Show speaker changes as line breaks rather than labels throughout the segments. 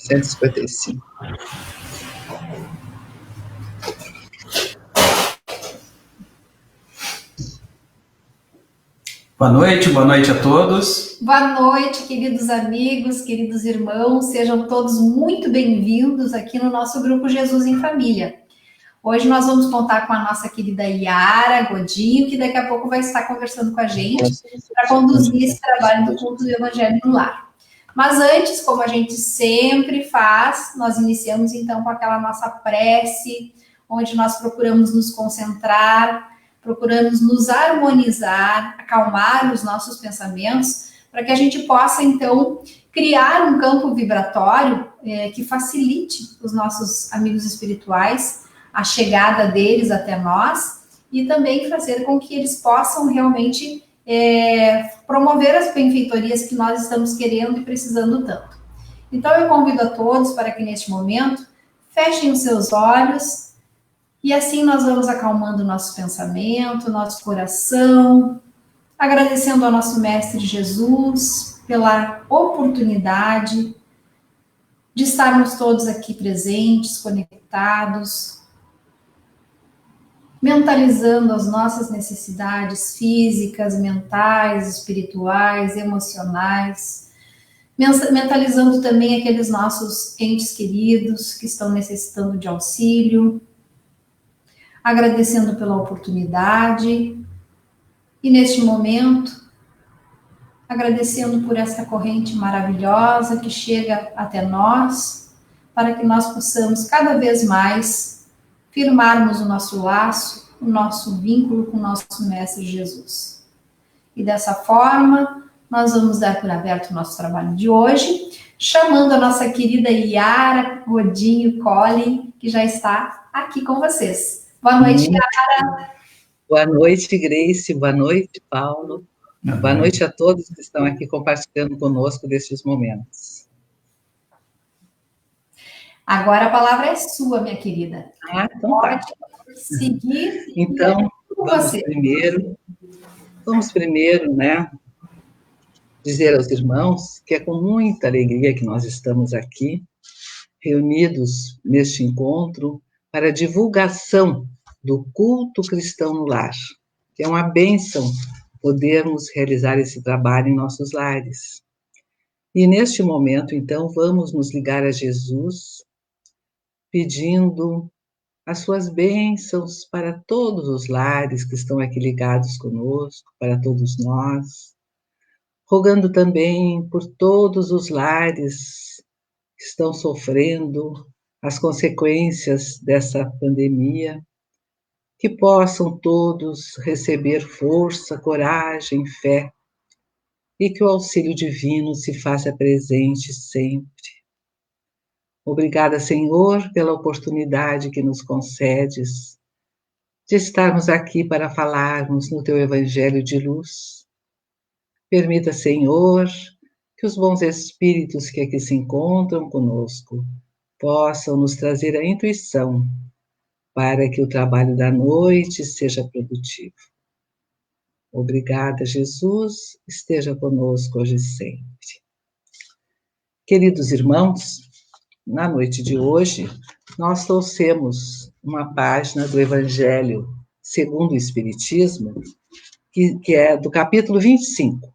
155.
Boa noite a todos.
Boa noite, queridos amigos, queridos irmãos, sejam todos muito bem-vindos aqui no nosso grupo Jesus em Família. Hoje nós vamos contar com a nossa querida Yara Godinho, que daqui a pouco vai estar conversando com a gente para conduzir esse trabalho do culto do Evangelho no Lar. Mas antes, como a gente sempre faz, nós iniciamos então com aquela nossa prece, onde nós procuramos nos concentrar, procuramos nos harmonizar, acalmar os nossos pensamentos, para que a gente possa, então, criar um campo vibratório que facilite os nossos amigos espirituais, a chegada deles até nós, e também fazer com que eles possam realmente promover as benfeitorias que nós estamos querendo e precisando tanto. Então, eu convido a todos para que, neste momento, fechem os seus olhos. E assim nós vamos acalmando o nosso pensamento, nosso coração, agradecendo ao nosso Mestre Jesus pela oportunidade de estarmos todos aqui presentes, conectados, mentalizando as nossas necessidades físicas, mentais, espirituais, emocionais, mentalizando também aqueles nossos entes queridos que estão necessitando de auxílio, agradecendo pela oportunidade e, neste momento, agradecendo por essa corrente maravilhosa que chega até nós, para que nós possamos cada vez mais firmarmos o nosso laço, o nosso vínculo com o nosso Mestre Jesus. E dessa forma, nós vamos dar por aberto o nosso trabalho de hoje, chamando a nossa querida Yara Godinho Collin, que já está aqui com vocês. Boa noite, Yara.
Boa noite, Grace. Boa noite, Paulo. Boa noite a todos que estão aqui compartilhando conosco destes momentos.
Agora a palavra é sua, minha querida.
Então
pode seguir.
Então, vamos primeiro, dizer aos irmãos que é com muita alegria que nós estamos aqui, reunidos neste encontro para a divulgação do culto cristão no lar, que é uma bênção podermos realizar esse trabalho em nossos lares. E neste momento, então, vamos nos ligar a Jesus, pedindo as suas bênçãos para todos os lares que estão aqui ligados conosco, para todos nós, rogando também por todos os lares que estão sofrendo as consequências dessa pandemia, que possam todos receber força, coragem, fé, e que o auxílio divino se faça presente sempre. Obrigada, Senhor, pela oportunidade que nos concedes de estarmos aqui para falarmos no Teu Evangelho de luz. Permita, Senhor, que os bons espíritos que aqui se encontram conosco possam nos trazer a intuição para que o trabalho da noite seja produtivo. Obrigada, Jesus, esteja conosco hoje e sempre. Queridos irmãos, na noite de hoje, nós trouxemos uma página do Evangelho segundo o Espiritismo, que é do capítulo 25,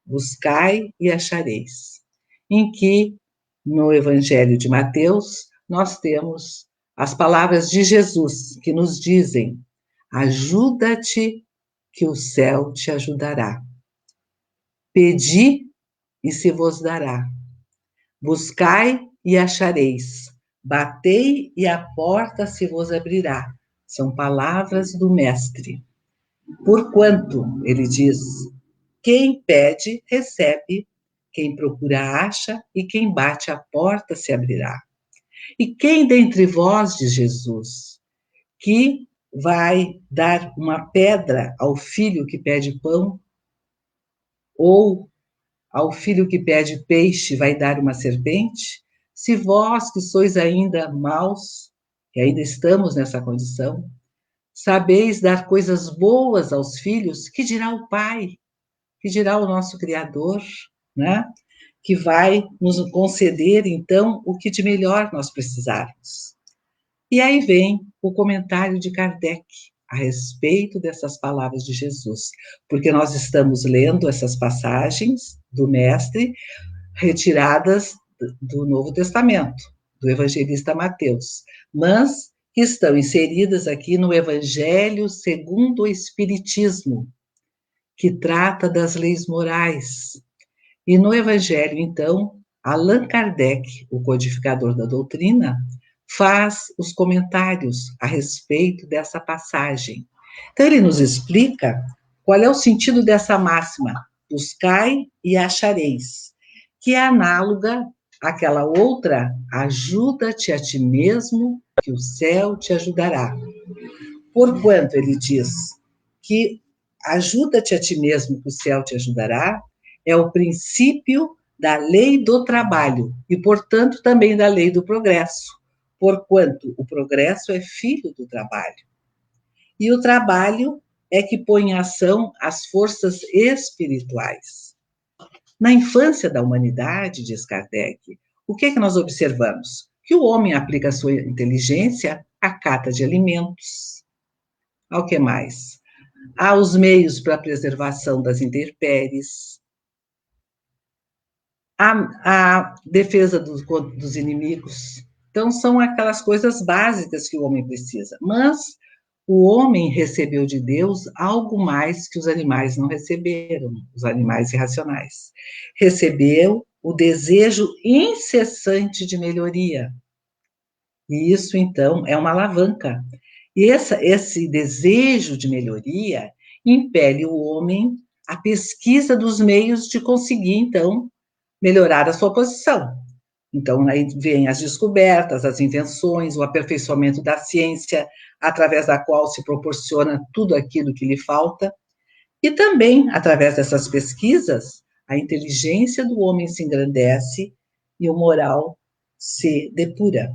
Buscai e achareis, em que, no Evangelho de Mateus, nós temos as palavras de Jesus, que nos dizem: ajuda-te, que o céu te ajudará. Pedi, e se vos dará. Buscai e achareis. Batei, e a porta se vos abrirá. São palavras do Mestre. Porquanto, ele diz, quem pede, recebe, quem procura, acha, e quem bate, a porta se abrirá. E quem dentre vós, diz Jesus, que vai dar uma pedra ao filho que pede pão, ou ao filho que pede peixe vai dar uma serpente? Se vós, que sois ainda maus, que ainda estamos nessa condição, sabeis dar coisas boas aos filhos, que dirá o Pai? Que dirá o nosso Criador? que vai nos conceder, então, o que de melhor nós precisarmos. E aí vem o comentário de Kardec a respeito dessas palavras de Jesus, porque nós estamos lendo essas passagens do Mestre retiradas do Novo Testamento, do evangelista Mateus, mas que estão inseridas aqui no Evangelho segundo o Espiritismo, que trata das leis morais. E no Evangelho, então, Allan Kardec, o codificador da doutrina, faz os comentários a respeito dessa passagem. Então, ele nos explica qual é o sentido dessa máxima: buscai e achareis, que é análoga àquela outra: ajuda-te a ti mesmo, que o céu te ajudará. Porquanto ele diz que ajuda-te a ti mesmo, que o céu te ajudará, é o princípio da lei do trabalho e, portanto, também da lei do progresso, porquanto o progresso é filho do trabalho. E o trabalho é que põe em ação as forças espirituais. Na infância da humanidade, diz Kardec, o que é que nós observamos? Que o homem aplica a sua inteligência à cata de alimentos. Ao que mais? Há os meios para a preservação das intempéries, a defesa dos inimigos. Então, são aquelas coisas básicas que o homem precisa. Mas o homem recebeu de Deus algo mais que os animais não receberam, os animais irracionais. Recebeu o desejo incessante de melhoria. E isso, então, é uma alavanca. E esse desejo de melhoria impele o homem à pesquisa dos meios de conseguir, então, melhorar a sua posição. Então, aí vem as descobertas, as invenções, o aperfeiçoamento da ciência, através da qual se proporciona tudo aquilo que lhe falta. E também, através dessas pesquisas, a inteligência do homem se engrandece e o moral se depura.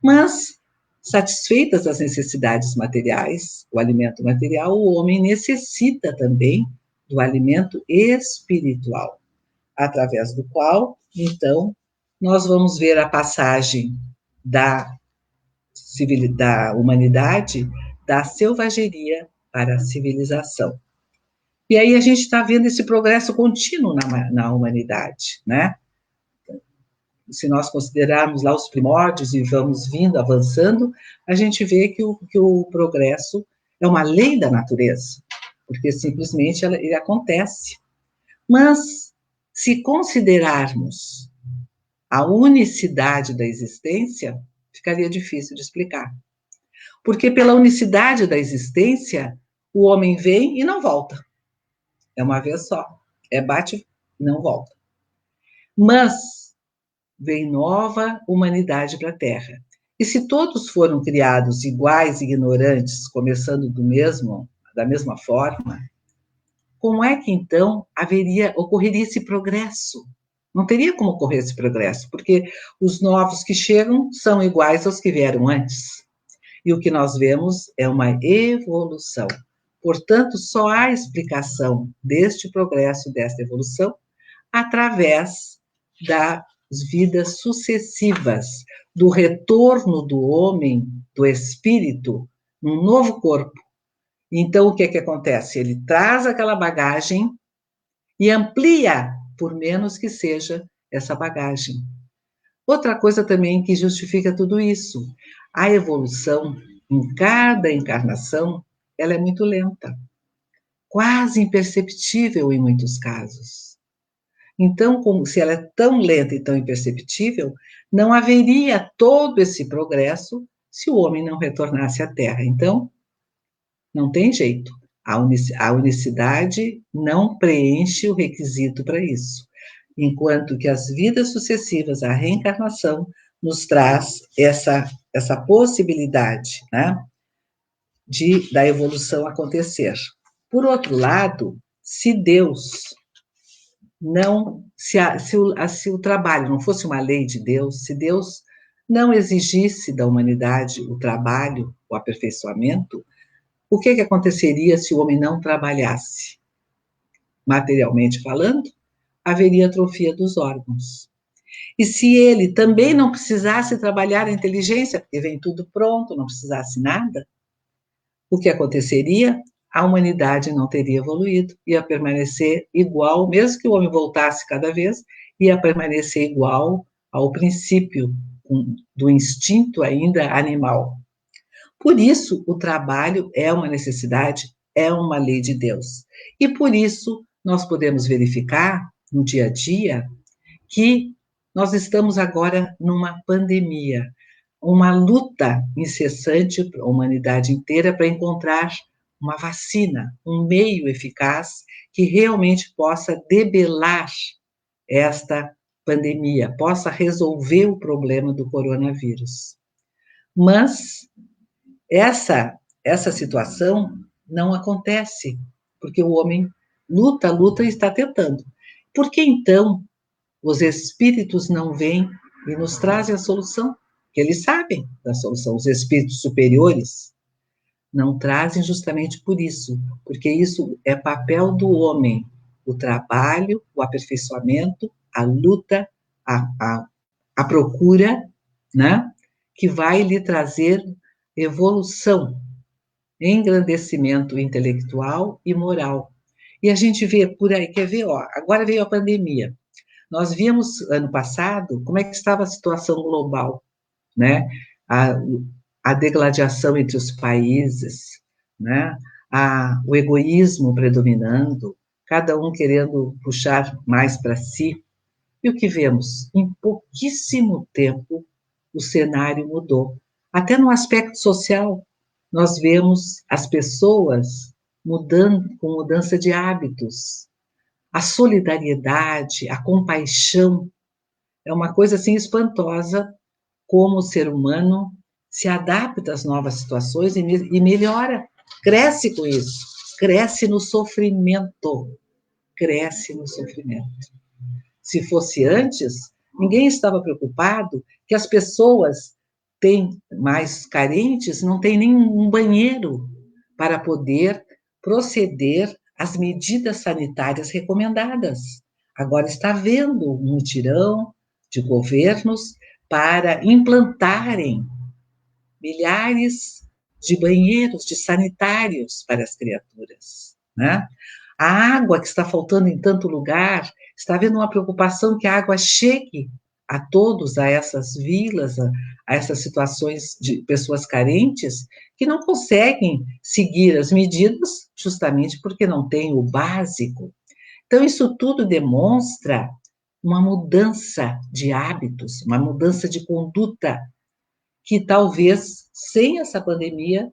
Mas, satisfeitas as necessidades materiais, o alimento material, o homem necessita também do alimento espiritual, através do qual, então, nós vamos ver a passagem da humanidade da selvageria para a civilização. E aí a gente está vendo esse progresso contínuo na humanidade, né? Se nós considerarmos lá os primórdios e vamos vindo, avançando, a gente vê que o progresso é uma lei da natureza, porque simplesmente ele acontece. Mas, se considerarmos a unicidade da existência, ficaria difícil de explicar. Porque pela unicidade da existência, o homem vem e não volta. É uma vez só. É bate e não volta. Mas vem nova humanidade para a Terra. E se todos foram criados iguais e ignorantes, começando da mesma forma, como é que então ocorreria esse progresso? Não teria como ocorrer esse progresso, porque os novos que chegam são iguais aos que vieram antes. E o que nós vemos é uma evolução. Portanto, só há explicação deste progresso, desta evolução, através das vidas sucessivas, do retorno do homem, do espírito, num novo corpo. Então, o que é que acontece? Ele traz aquela bagagem e amplia, por menos que seja essa bagagem. Outra coisa também que justifica tudo isso, a evolução em cada encarnação, ela é muito lenta, quase imperceptível em muitos casos. Então, se ela é tão lenta e tão imperceptível, não haveria todo esse progresso se o homem não retornasse à Terra. Então, não tem jeito. A unicidade não preenche o requisito para isso. Enquanto que as vidas sucessivas, a reencarnação, nos traz essa possibilidade, né, da evolução acontecer. Por outro lado, se Deus não, se o trabalho não fosse uma lei de Deus, se Deus não exigisse da humanidade o trabalho, o aperfeiçoamento, o que aconteceria se o homem não trabalhasse? Materialmente falando, haveria atrofia dos órgãos. E se ele também não precisasse trabalhar a inteligência, porque vem tudo pronto, não precisasse nada, o que aconteceria? A humanidade não teria evoluído, ia permanecer igual, mesmo que o homem voltasse cada vez, ia permanecer igual ao princípio do instinto ainda animal. Por isso, o trabalho é uma necessidade, é uma lei de Deus. E por isso, nós podemos verificar no dia a dia que nós estamos agora numa pandemia, uma luta incessante para a humanidade inteira para encontrar uma vacina, um meio eficaz que realmente possa debelar esta pandemia, possa resolver o problema do coronavírus. Mas essa situação não acontece, porque o homem luta, luta e está tentando. Por que então os espíritos não vêm e nos trazem a solução? Que eles sabem da solução, os espíritos superiores não trazem justamente por isso, porque isso é papel do homem, o trabalho, o aperfeiçoamento, a luta, a procura, né, que vai lhe trazer evolução, engrandecimento intelectual e moral. E a gente vê por aí, quer ver, ó, agora veio a pandemia. Nós vimos ano passado como é que estava a situação global, né? A degladiação entre os países, né? O egoísmo predominando, cada um querendo puxar mais para si. E o que vemos? Em pouquíssimo tempo, o cenário mudou. Até no aspecto social, nós vemos as pessoas mudando, com mudança de hábitos. A solidariedade, a compaixão, é uma coisa assim espantosa, como o ser humano se adapta às novas situações e melhora, cresce com isso, cresce no sofrimento, cresce no sofrimento. Se fosse antes, ninguém estava preocupado que as pessoas têm mais carentes, não têm nem um banheiro para poder proceder às medidas sanitárias recomendadas. Agora está havendo um mutirão de governos para implantarem milhares de banheiros, de sanitários para as criaturas, né? A água que está faltando em tanto lugar, está havendo uma preocupação que a água chegue a todos, a essas vilas, a essas situações de pessoas carentes, que não conseguem seguir as medidas justamente porque não têm o básico. Então, isso tudo demonstra uma mudança de hábitos, uma mudança de conduta, que talvez, sem essa pandemia,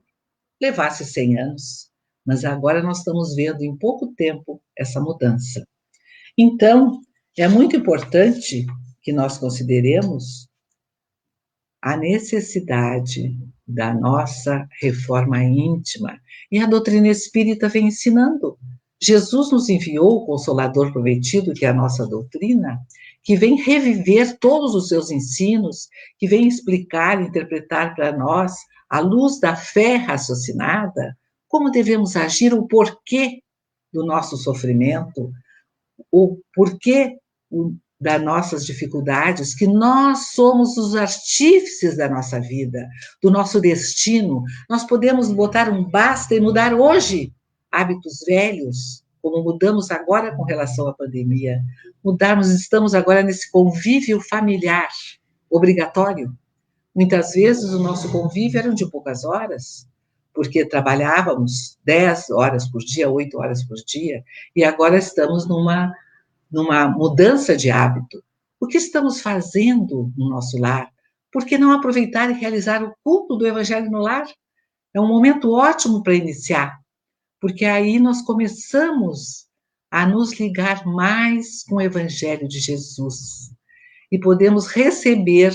levasse 100 anos. Mas agora nós estamos vendo em pouco tempo essa mudança. Então, é muito importante que nós consideremos a necessidade da nossa reforma íntima. E a doutrina espírita vem ensinando. Jesus nos enviou o Consolador Prometido, que é a nossa doutrina, que vem reviver todos os seus ensinos, que vem explicar, interpretar para nós, à luz da fé raciocinada, como devemos agir, o porquê do nosso sofrimento, o porquê das nossas dificuldades, que nós somos os artífices da nossa vida, do nosso destino. Nós podemos botar um basta e mudar hoje hábitos velhos, como mudamos agora com relação à pandemia. Estamos agora nesse convívio familiar obrigatório. Muitas vezes o nosso convívio era de poucas horas, porque trabalhávamos 10 horas por dia, 8 horas por dia, e agora estamos numa mudança de hábito. O que estamos fazendo no nosso lar? Por que não aproveitar e realizar o culto do Evangelho no lar? É um momento ótimo para iniciar, porque aí nós começamos a nos ligar mais com o Evangelho de Jesus e podemos receber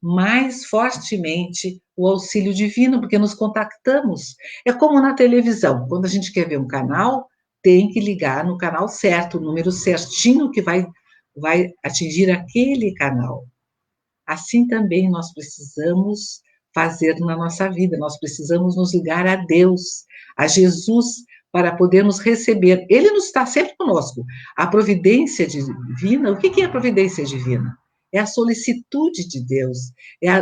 mais fortemente o auxílio divino, porque nos contactamos. É como na televisão, quando a gente quer ver um canal, tem que ligar no canal certo, o número certinho que vai atingir aquele canal. Assim também nós precisamos fazer na nossa vida, nós precisamos nos ligar a Deus, a Jesus, para podermos receber. Ele nos está sempre conosco. A providência divina, o que é a providência divina? É a solicitude de Deus,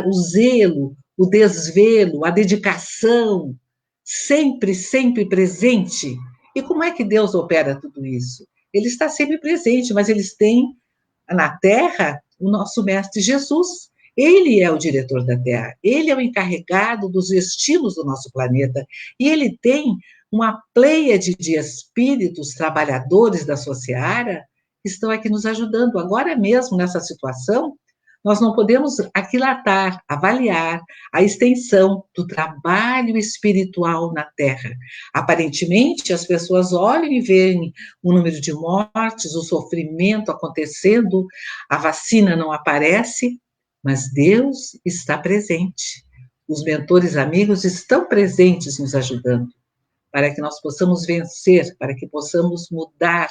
o zelo, o desvelo, a dedicação, sempre, sempre presente. E como é que Deus opera tudo isso? Ele está sempre presente, mas eles têm na Terra o nosso Mestre Jesus. Ele é o diretor da Terra, ele é o encarregado dos destinos do nosso planeta, e ele tem uma pleiade de espíritos trabalhadores da sua seara que estão aqui nos ajudando. Agora mesmo, nessa situação, nós não podemos aquilatar, avaliar a extensão do trabalho espiritual na Terra. Aparentemente, as pessoas olham e veem o número de mortes, o sofrimento acontecendo, a vacina não aparece, mas Deus está presente. Os mentores amigos estão presentes nos ajudando, para que nós possamos vencer, para que possamos mudar,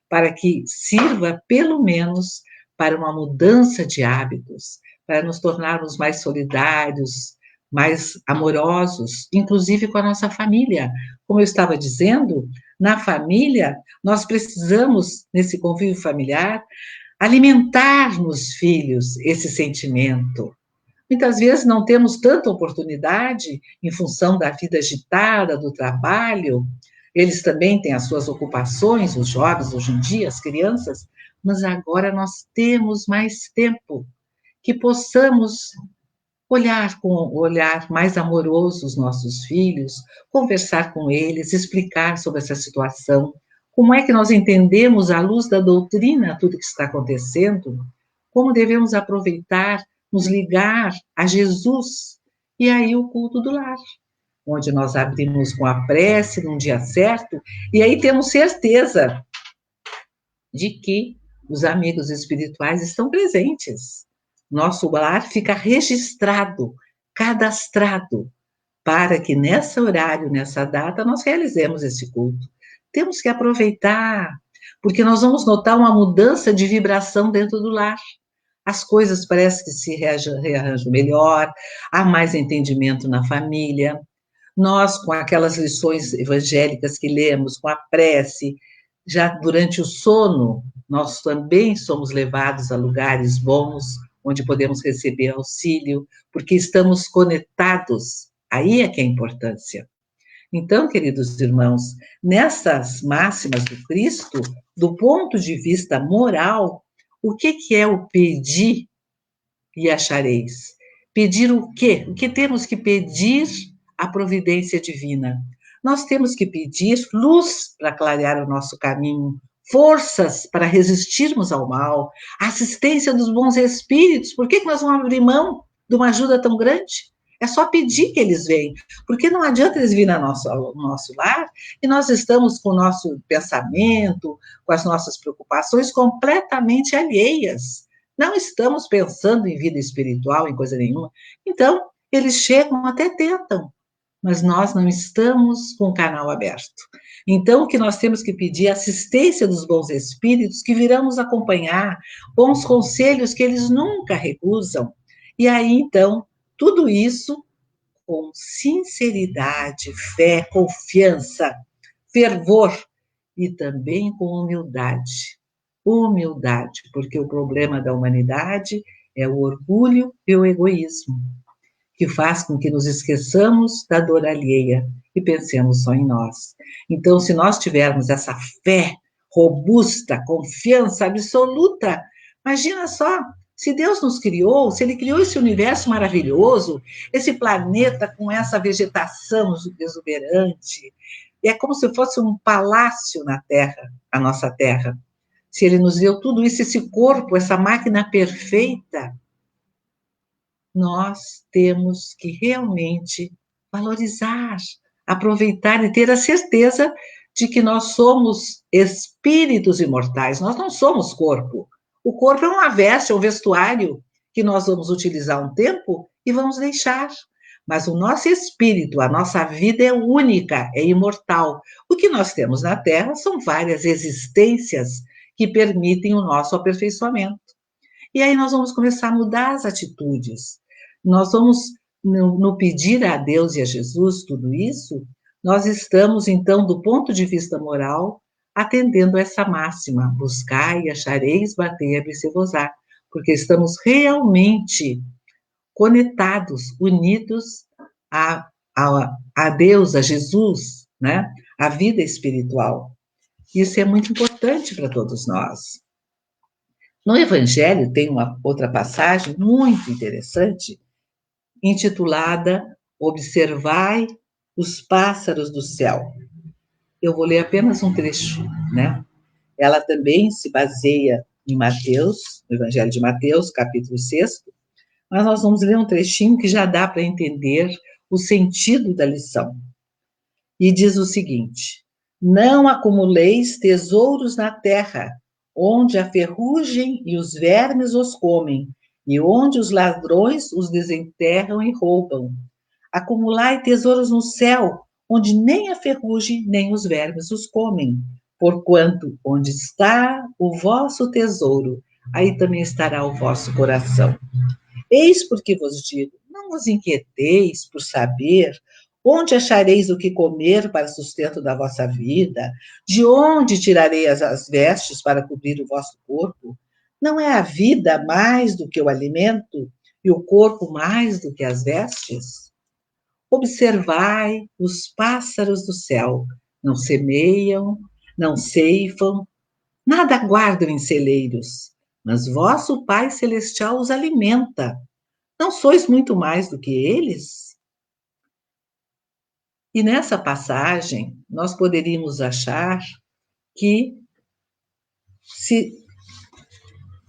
para que sirva, pelo menos, para uma mudança de hábitos, para nos tornarmos mais solidários, mais amorosos, inclusive com a nossa família. Como eu estava dizendo, na família, nós precisamos, nesse convívio familiar, alimentar nos filhos esse sentimento. Muitas vezes não temos tanta oportunidade em função da vida agitada, do trabalho. Eles também têm as suas ocupações, os jovens hoje em dia, as crianças, mas agora nós temos mais tempo que possamos olhar com um olhar mais amoroso os nossos filhos, conversar com eles, explicar sobre essa situação, como é que nós entendemos à luz da doutrina tudo que está acontecendo, como devemos aproveitar, nos ligar a Jesus, e aí o culto do lar, onde nós abrimos com a prece num dia certo, e aí temos certeza de que os amigos espirituais estão presentes. Nosso lar fica registrado, cadastrado, para que nesse horário, nessa data, nós realizemos esse culto. Temos que aproveitar, porque nós vamos notar uma mudança de vibração dentro do lar. As coisas parecem que se rearranjam melhor, há mais entendimento na família. Nós, com aquelas lições evangélicas que lemos, com a prece, já durante o sono, nós também somos levados a lugares bons, onde podemos receber auxílio, porque estamos conectados. Aí é que é a importância. Então, queridos irmãos, nessas máximas do Cristo, do ponto de vista moral, o que é o pedir e achareis? Pedir o quê? O que temos que pedir à providência divina? Nós temos que pedir luz para clarear o nosso caminho, forças para resistirmos ao mal, assistência dos bons espíritos. Por que nós vamos abrir mão de uma ajuda tão grande? É só pedir que eles venham, porque não adianta eles virem ao nosso lar e nós estamos com o nosso pensamento, com as nossas preocupações completamente alheias. Não estamos pensando em vida espiritual, em coisa nenhuma. Então, eles chegam, até tentam, mas nós não estamos com o canal aberto. Então, o que nós temos que pedir é assistência dos bons espíritos que virão nos acompanhar, bons conselhos que eles nunca recusam. E aí, então, tudo isso com sinceridade, fé, confiança, fervor e também com humildade. Humildade, porque o problema da humanidade é o orgulho e o egoísmo, que faz com que nos esqueçamos da dor alheia e pensemos só em nós. Então, se nós tivermos essa fé robusta, confiança absoluta, imagina só, se Deus nos criou, se Ele criou esse universo maravilhoso, esse planeta com essa vegetação exuberante, é como se fosse um palácio na Terra, a nossa Terra. Se Ele nos deu tudo isso, esse corpo, essa máquina perfeita, nós temos que realmente valorizar, aproveitar e ter a certeza de que nós somos espíritos imortais, nós não somos corpo. O corpo é uma veste, é um vestuário que nós vamos utilizar um tempo e vamos deixar. Mas o nosso espírito, a nossa vida é única, é imortal. O que nós temos na Terra são várias existências que permitem o nosso aperfeiçoamento. E aí nós vamos começar a mudar as atitudes. Nós vamos, no pedir a Deus e a Jesus tudo isso, nós estamos, então, do ponto de vista moral, atendendo essa máxima: buscai e achareis, batei e abrir-se-vos-á, porque estamos realmente conectados, unidos a Deus, a Jesus, né? A vida espiritual. Isso é muito importante para todos nós. No Evangelho tem uma outra passagem muito interessante, intitulada Observai os pássaros do céu. Eu vou ler apenas um trecho, né? Ela também se baseia em Mateus, no Evangelho de Mateus, capítulo 6, mas nós vamos ler um trechinho que já dá para entender o sentido da lição. E diz o seguinte: não acumuleis tesouros na terra, onde a ferrugem e os vermes os comem, e onde os ladrões os desenterram e roubam. Acumulai tesouros no céu, onde nem a ferrugem nem os vermes os comem. Porquanto onde está o vosso tesouro, aí também estará o vosso coração. Eis porque vos digo, não vos inquieteis por saber onde achareis o que comer para sustento da vossa vida, de onde tirarei as vestes para cobrir o vosso corpo. Não é a vida mais do que o alimento, e o corpo mais do que as vestes? Observai os pássaros do céu, não semeiam, não ceifam, nada guardam em celeiros, mas vosso Pai Celestial os alimenta. Não sois muito mais do que eles? E nessa passagem, nós poderíamos achar que, se,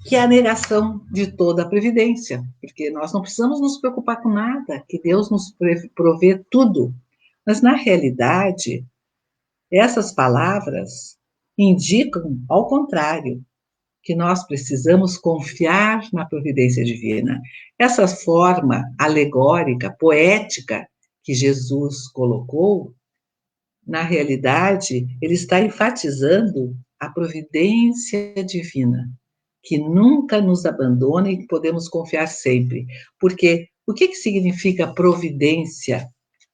que é a negação de toda a previdência, porque nós não precisamos nos preocupar com nada, que Deus nos provê tudo. Mas, na realidade, essas palavras indicam, ao contrário, que nós precisamos confiar na providência divina. Essa forma alegórica, poética, que Jesus colocou, na realidade, ele está enfatizando a providência divina, que nunca nos abandona e que podemos confiar sempre. Porque o que significa providência?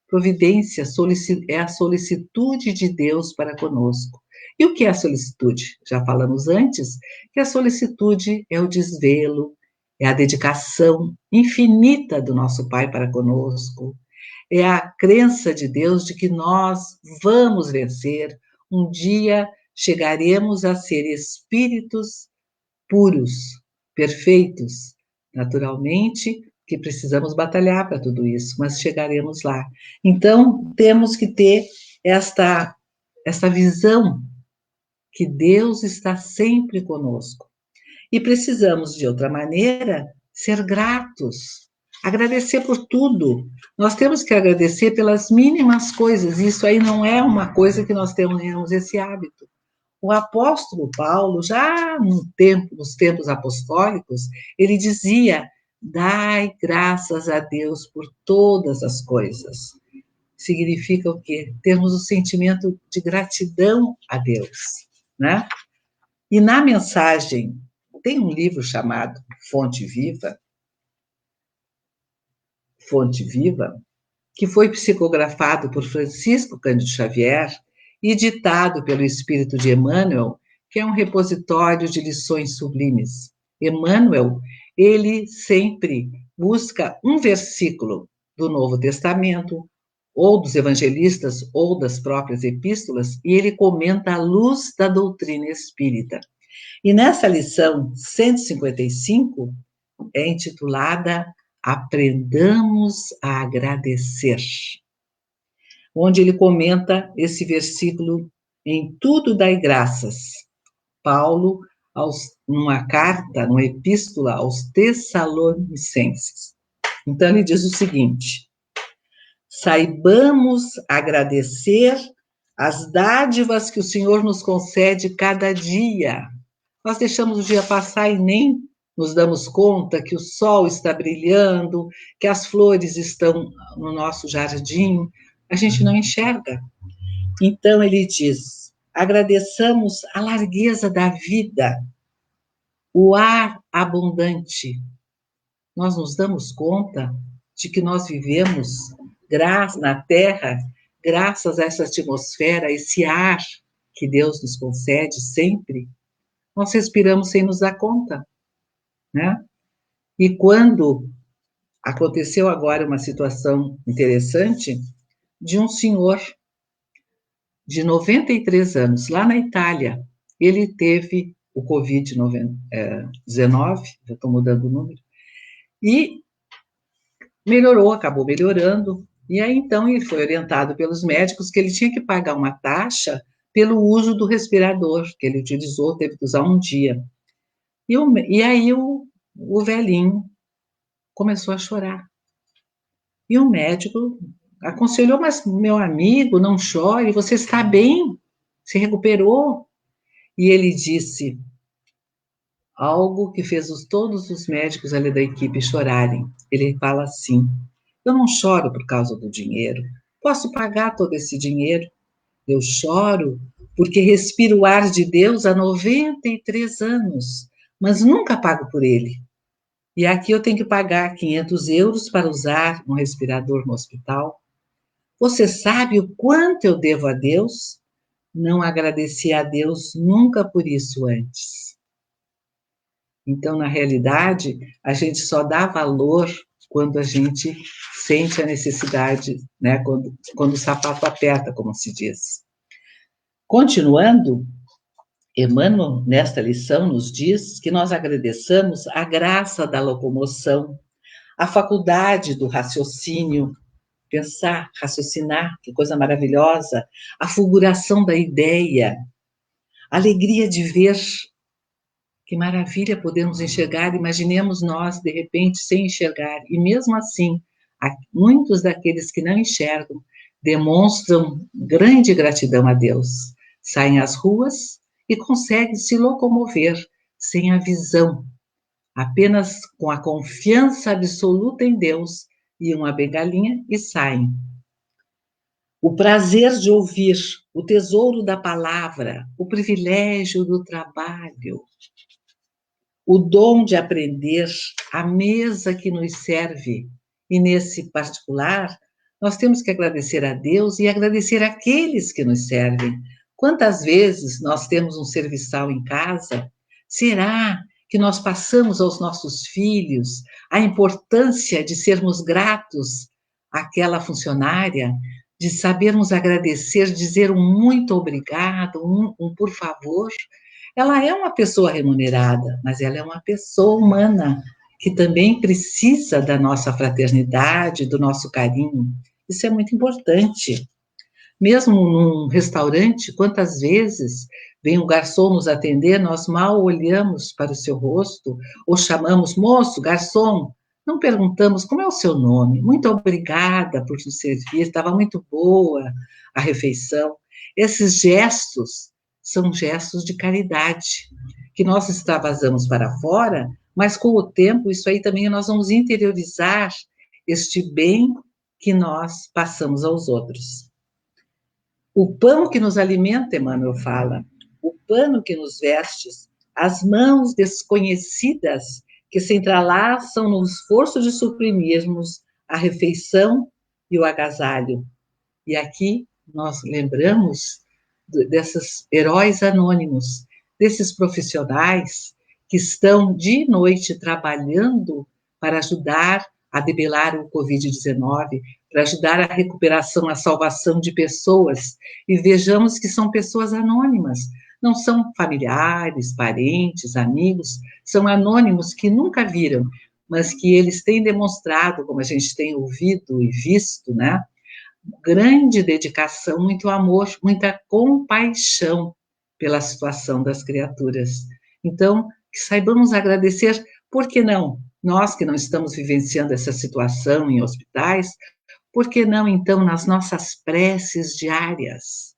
Providência é a solicitude de Deus para conosco. E o que é a solicitude? Já falamos antes que a solicitude é o desvelo, é a dedicação infinita do nosso Pai para conosco, é a crença de Deus de que nós vamos vencer, um dia chegaremos a ser espíritos puros, perfeitos, naturalmente, que precisamos batalhar para tudo isso, mas chegaremos lá. Então, temos que ter esta visão que Deus está sempre conosco. E precisamos, de outra maneira, ser gratos, agradecer por tudo. Nós temos que agradecer pelas mínimas coisas, isso aí não é uma coisa que nós temos esse hábito. O apóstolo Paulo, já nos tempos apostólicos, ele dizia: dai graças a Deus por todas as coisas. Significa o quê? Termos o sentimento de gratidão a Deus, né? E na mensagem, tem um livro chamado Fonte Viva, que foi psicografado por Francisco Cândido Xavier e ditado pelo Espírito de Emmanuel, que é um repositório de lições sublimes. Emmanuel, ele sempre busca um versículo do Novo Testamento, ou dos evangelistas, ou das próprias epístolas, e ele comenta à luz da doutrina espírita. E nessa lição 155, é intitulada Aprendamos a Agradecer, onde ele comenta esse versículo: em tudo dai graças. Paulo, numa carta, numa epístola aos Tessalonicenses. Então ele diz o seguinte: saibamos agradecer as dádivas que o Senhor nos concede cada dia. Nós deixamos o dia passar e nem nos damos conta que o sol está brilhando, que as flores estão no nosso jardim, a gente não enxerga. Então ele diz: agradeçamos a largueza da vida, o ar abundante. Nós nos damos conta de que nós vivemos na Terra graças a essa atmosfera, esse ar que Deus nos concede sempre, nós respiramos sem nos dar conta, né? E quando aconteceu agora uma situação interessante de um senhor de 93 anos, lá na Itália, ele teve o Covid-19, já estou mudando o número, e melhorou, acabou melhorando, e aí então ele foi orientado pelos médicos que ele tinha que pagar uma taxa pelo uso do respirador, que ele utilizou, teve que usar um dia. E aí o velhinho começou a chorar. E o médico aconselhou, mas meu amigo, não chore, você está bem, se recuperou. E ele disse algo que fez todos os médicos ali da equipe chorarem. Ele fala assim: eu não choro por causa do dinheiro, posso pagar todo esse dinheiro. Eu choro porque respiro o ar de Deus há 93 anos, mas nunca pago por ele. E aqui eu tenho que pagar 500 euros para usar um respirador no hospital. Você sabe o quanto eu devo a Deus? Não agradeci a Deus nunca por isso antes. Então, na realidade, a gente só dá valor quando a gente sente a necessidade, né? Quando o sapato aperta, como se diz. Continuando, Emmanuel, nesta lição, nos diz que nós agradeçamos a graça da locomoção, a faculdade do raciocínio, pensar, raciocinar, que coisa maravilhosa, a fulguração da ideia, a alegria de ver, que maravilha podemos enxergar, imaginemos nós, de repente, sem enxergar, e mesmo assim, muitos daqueles que não enxergam demonstram grande gratidão a Deus, saem às ruas e conseguem se locomover sem a visão, apenas com a confiança absoluta em Deus e uma bengalinha e saem. O prazer de ouvir, o tesouro da palavra, o privilégio do trabalho, o dom de aprender, a mesa que nos serve. E nesse particular, nós temos que agradecer a Deus e agradecer àqueles que nos servem. Quantas vezes nós temos um serviçal em casa? Será que nós passamos aos nossos filhos a importância de sermos gratos àquela funcionária, de sabermos agradecer, dizer um muito obrigado, um por favor? Ela é uma pessoa remunerada, mas ela é uma pessoa humana que também precisa da nossa fraternidade, do nosso carinho. Isso é muito importante. Mesmo num restaurante, quantas vezes vem um garçom nos atender, nós mal olhamos para o seu rosto, ou chamamos, moço, garçom, não perguntamos como é o seu nome, muito obrigada por nos servir, estava muito boa a refeição. Esses gestos são gestos de caridade, que nós extravasamos para fora, mas com o tempo, isso aí também nós vamos interiorizar este bem que nós passamos aos outros. O pão que nos alimenta, Emmanuel fala, o pano que nos vestes, as mãos desconhecidas que se entrelaçam no esforço de suprimirmos a refeição e o agasalho. E aqui nós lembramos desses heróis anônimos, desses profissionais que estão de noite trabalhando para ajudar a debelar o Covid-19, para ajudar a recuperação, a salvação de pessoas. E vejamos que são pessoas anônimas, não são familiares, parentes, amigos, são anônimos que nunca viram, mas que eles têm demonstrado, como a gente tem ouvido e visto, né? Grande dedicação, muito amor, muita compaixão pela situação das criaturas. Então, que saibamos agradecer, por que não? Nós que não estamos vivenciando essa situação em hospitais, por que não, então, nas nossas preces diárias,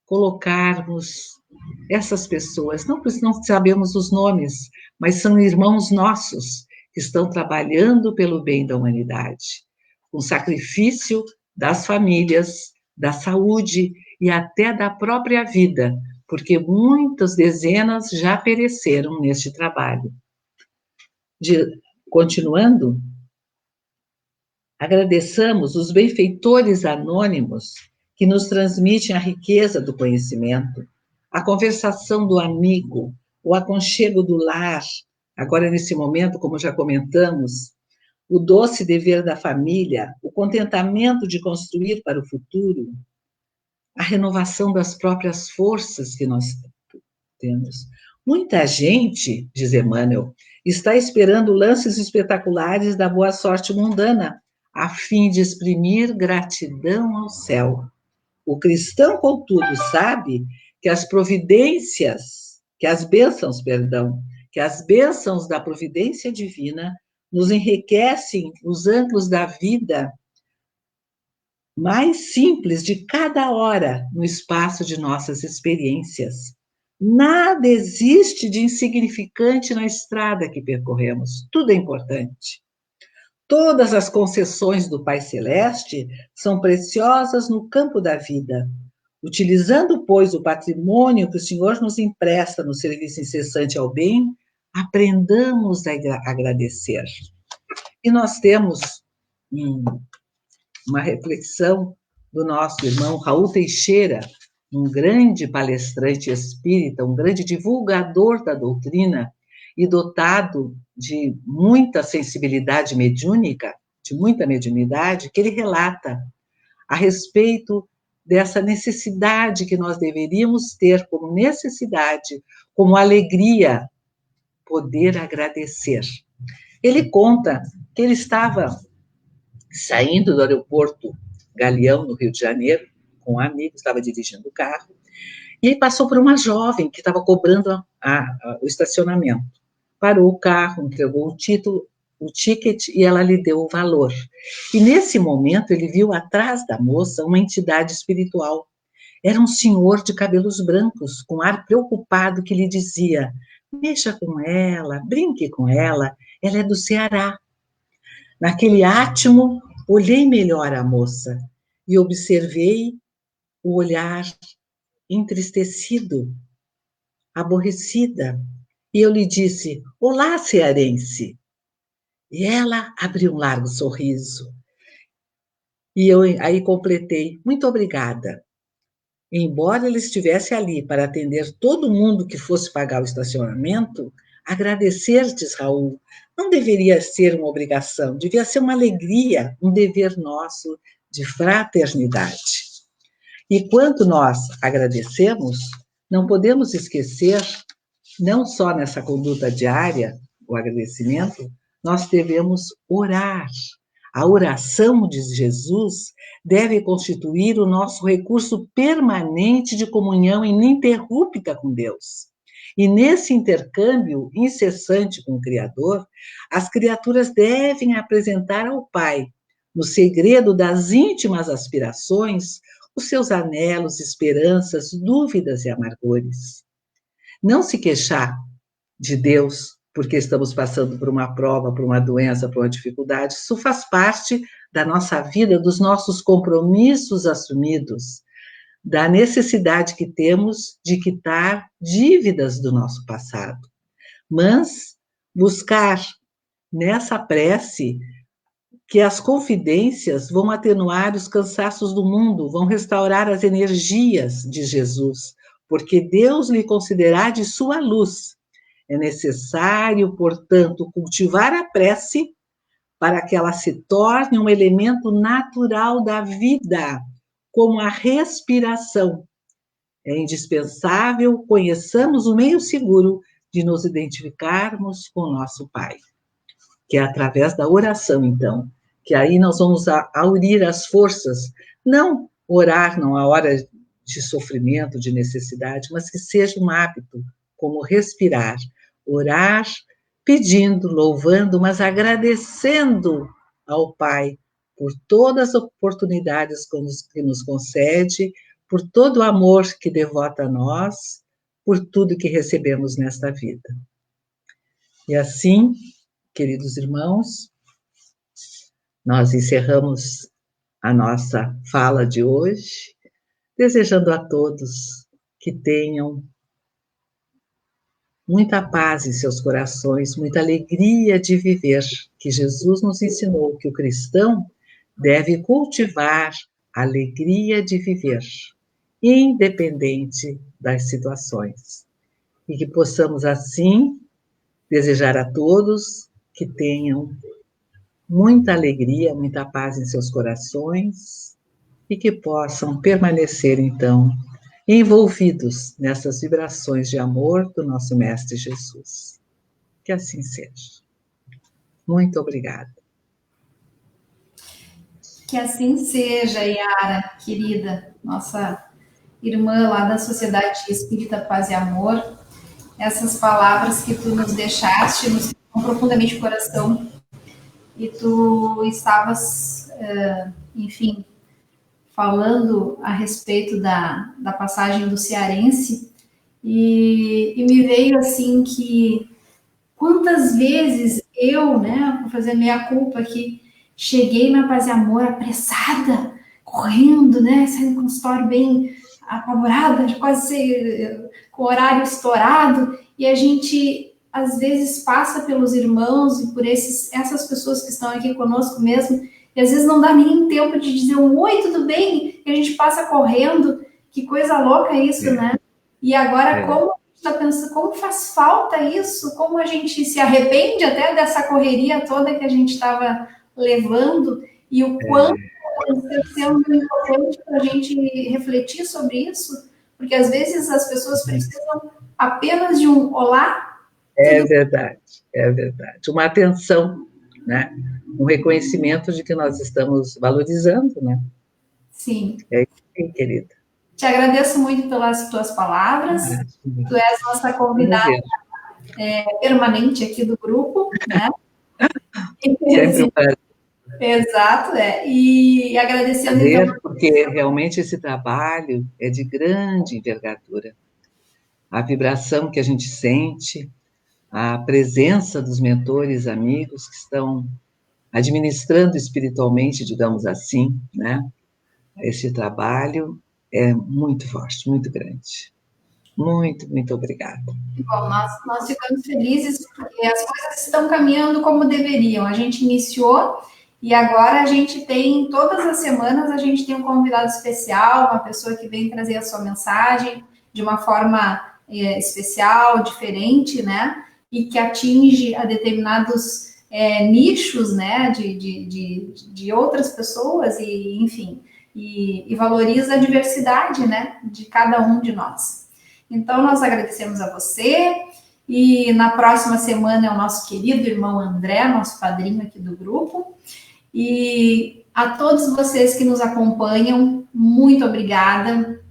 colocarmos essas pessoas, não sabemos os nomes, mas são irmãos nossos que estão trabalhando pelo bem da humanidade, com sacrifício das famílias, da saúde e até da própria vida, porque muitas dezenas já pereceram neste trabalho. Continuando, Agradeçamos os benfeitores anônimos que nos transmitem a riqueza do conhecimento, a conversação do amigo, o aconchego do lar, agora nesse momento, como já comentamos, o doce dever da família, o contentamento de construir para o futuro, a renovação das próprias forças que nós temos. Muita gente, diz Emmanuel, está esperando lances espetaculares da boa sorte mundana, a fim de exprimir gratidão ao céu. O cristão, contudo, sabe que as providências, que as bênçãos da providência divina nos enriquecem os ângulos da vida mais simples de cada hora no espaço de nossas experiências. Nada existe de insignificante na estrada que percorremos, tudo é importante. Todas as concessões do Pai Celeste são preciosas no campo da vida. Utilizando, pois, o patrimônio que o Senhor nos empresta no serviço incessante ao bem, aprendamos a agradecer. E nós temos uma reflexão do nosso irmão Raul Teixeira, um grande palestrante espírita, um grande divulgador da doutrina e dotado de muita sensibilidade mediúnica, de muita mediunidade, que ele relata a respeito dessa necessidade que nós deveríamos ter como necessidade, como alegria, poder agradecer. Ele conta que ele estava saindo do aeroporto Galeão, no Rio de Janeiro, com um amigo, estava dirigindo o carro, e aí passou por uma jovem que estava cobrando o estacionamento. Parou o carro, entregou o ticket, e ela lhe deu o valor. E nesse momento ele viu atrás da moça uma entidade espiritual. Era um senhor de cabelos brancos, com ar preocupado, que lhe dizia: mexa com ela, brinque com ela é do Ceará. Naquele átimo, olhei melhor a moça e observei o olhar entristecido, aborrecida. E eu lhe disse: olá, cearense. E ela abriu um largo sorriso. E eu aí completei: muito obrigada. Embora ela estivesse ali para atender todo mundo que fosse pagar o estacionamento, agradecer-te, Raul, não deveria ser uma obrigação, devia ser uma alegria, um dever nosso de fraternidade. E quando nós agradecemos, não podemos esquecer, não só nessa conduta diária, o agradecimento, nós devemos orar. A oração, diz Jesus, deve constituir o nosso recurso permanente de comunhão ininterrupta com Deus. E nesse intercâmbio incessante com o Criador, as criaturas devem apresentar ao Pai, no segredo das íntimas aspirações, os seus anelos, esperanças, dúvidas e amargores. Não se queixar de Deus porque estamos passando por uma prova, por uma doença, por uma dificuldade, isso faz parte da nossa vida, dos nossos compromissos assumidos, da necessidade que temos de quitar dívidas do nosso passado. Mas buscar nessa prece que as confidências vão atenuar os cansaços do mundo, vão restaurar as energias de Jesus, porque Deus lhe concederá de sua luz. É necessário, portanto, cultivar a prece para que ela se torne um elemento natural da vida, como a respiração. É indispensável conheçamos o meio seguro de nos identificarmos com o nosso Pai, que é através da oração, então, que aí nós vamos unir as forças, não orar numa hora de sofrimento, de necessidade, mas que seja um hábito, como respirar, orar, pedindo, louvando, mas agradecendo ao Pai por todas as oportunidades que nos concede, por todo o amor que devota a nós, por tudo que recebemos nesta vida. E assim, queridos irmãos, nós encerramos a nossa fala de hoje, desejando a todos que tenham muita paz em seus corações, muita alegria de viver, que Jesus nos ensinou que o cristão deve cultivar a alegria de viver, independente das situações. E que possamos, assim, desejar a todos que tenham muita alegria, muita paz em seus corações e que possam permanecer, então, envolvidos nessas vibrações de amor do nosso Mestre Jesus. Que assim seja. Muito obrigada.
Que assim seja, Yara, querida, nossa irmã lá da Sociedade Espírita Paz e Amor. Essas palavras que tu nos deixaste nos tocam profundamente o coração. E tu estavas, enfim, falando a respeito da passagem do cearense, e me veio assim que quantas vezes eu, né, vou fazer meia culpa aqui, cheguei na Paz e Amor apressada, correndo, né, saindo do consultório bem apavorada, quase com o horário estourado, e a gente às vezes passa pelos irmãos e por essas pessoas que estão aqui conosco mesmo, e às vezes não dá nem tempo de dizer um oi, tudo bem? E a gente passa correndo, que coisa louca isso, né? E agora, como a gente está pensando, como faz falta isso, como a gente se arrepende até dessa correria toda que a gente estava levando, e o quanto está sendo importante para a gente refletir sobre isso, porque às vezes as pessoas precisam apenas de um olá.
É verdade, é verdade. Uma atenção, né? Um reconhecimento de que nós estamos valorizando, né?
Sim.
É isso aí, querida.
Te agradeço muito pelas tuas palavras. Tu és nossa convidada permanente aqui do grupo, né?
Sempre um prazer.
Exato, e agradecendo então.
Porque realmente esse trabalho é de grande envergadura. A vibração que a gente sente, a presença dos mentores, amigos que estão administrando espiritualmente, digamos assim, né? Esse trabalho é muito forte, muito grande. Muito, muito obrigada.
Bom, nós ficamos felizes porque as coisas estão caminhando como deveriam. A gente iniciou e agora a gente tem, todas as semanas, a gente tem um convidado especial, uma pessoa que vem trazer a sua mensagem de uma forma especial, diferente, né? E que atinge a determinados nichos, né? De outras pessoas e, enfim, e valoriza a diversidade, né? De cada um de nós. Então, nós agradecemos a você e na próxima semana é o nosso querido irmão André, nosso padrinho aqui do grupo. E a todos vocês que nos acompanham, muito obrigada.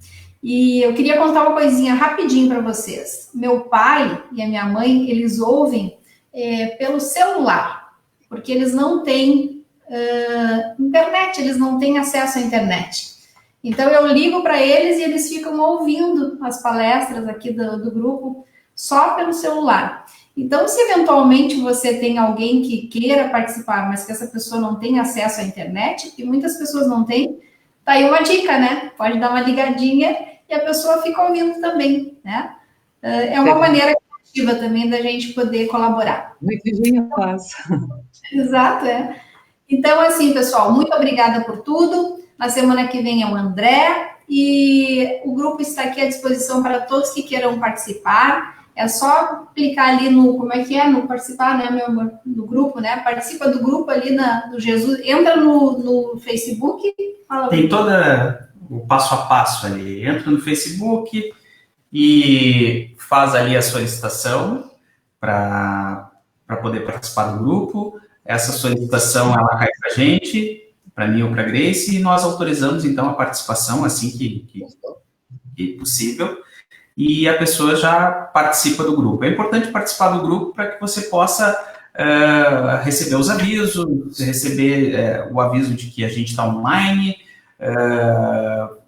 E eu queria contar uma coisinha rapidinho para vocês. Meu pai e a minha mãe, eles ouvem pelo celular, porque eles não têm internet, eles não têm acesso à internet. Então, eu ligo para eles e eles ficam ouvindo as palestras aqui do grupo só pelo celular. Então, se eventualmente você tem alguém que queira participar, mas que essa pessoa não tem acesso à internet, e muitas pessoas não têm, tá aí uma dica, né? Pode dar uma ligadinha e a pessoa fica ouvindo também, né? É uma maneira criativa também da gente poder colaborar.
Muito vizinho faz.
Exato, Então, assim, pessoal, muito obrigada por tudo. Na semana que vem é o André e o grupo está aqui à disposição para todos que queiram participar. É só clicar ali no, no participar, né, meu amor, do grupo, né? Participa do grupo ali do Jesus, entra no Facebook.
Tem todo o passo a passo ali. Entra no Facebook e faz ali a solicitação para poder participar do grupo. Essa solicitação, ela cai para a gente, para mim ou para a Grace, e nós autorizamos, então, a participação assim que possível, e a pessoa já participa do grupo. É importante participar do grupo para que você possa receber os avisos, receber o aviso de que a gente está online,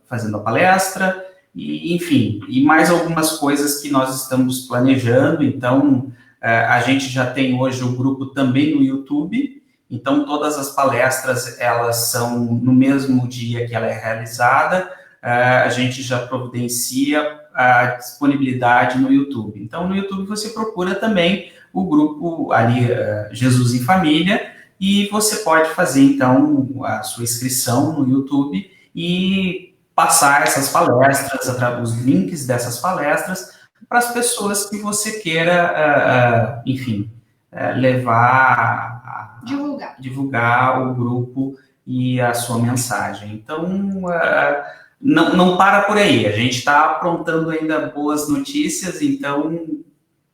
fazendo a palestra, e, enfim, e mais algumas coisas que nós estamos planejando. Então, a gente já tem hoje o grupo também no YouTube. Então, todas as palestras, elas são no mesmo dia que ela é realizada, a gente já providencia a disponibilidade no YouTube. Então, no YouTube você procura também o grupo ali, Jesus em Família, e você pode fazer, então, a sua inscrição no YouTube e passar essas palestras, os links dessas palestras, para as pessoas que você queira, enfim, levar divulgar o grupo e a sua mensagem. Então, não para por aí. A gente está aprontando ainda boas notícias, então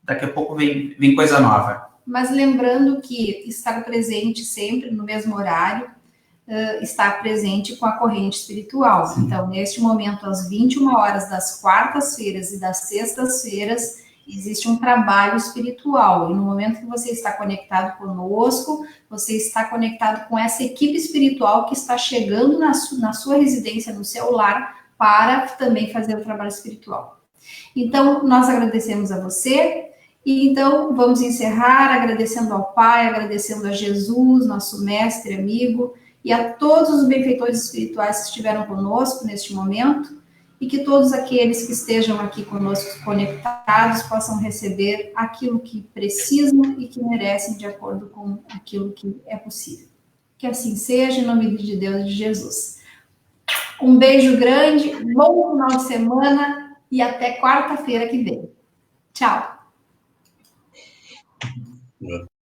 daqui a pouco vem coisa nova.
Mas lembrando que estar presente sempre no mesmo horário, estar presente com a corrente espiritual. Sim. Então, neste momento, às 21 horas das quartas-feiras e das sextas-feiras, existe um trabalho espiritual. E no momento que você está conectado conosco, você está conectado com essa equipe espiritual que está chegando na sua residência, no seu lar, para também fazer o trabalho espiritual. Então, nós agradecemos a você. E então, vamos encerrar agradecendo ao Pai, agradecendo a Jesus, nosso mestre, amigo, e a todos os benfeitores espirituais que estiveram conosco neste momento, e que todos aqueles que estejam aqui conosco conectados possam receber aquilo que precisam e que merecem de acordo com aquilo que é possível. Que assim seja, em nome de Deus e de Jesus. Um beijo grande, bom final de semana e até quarta-feira que vem. Tchau!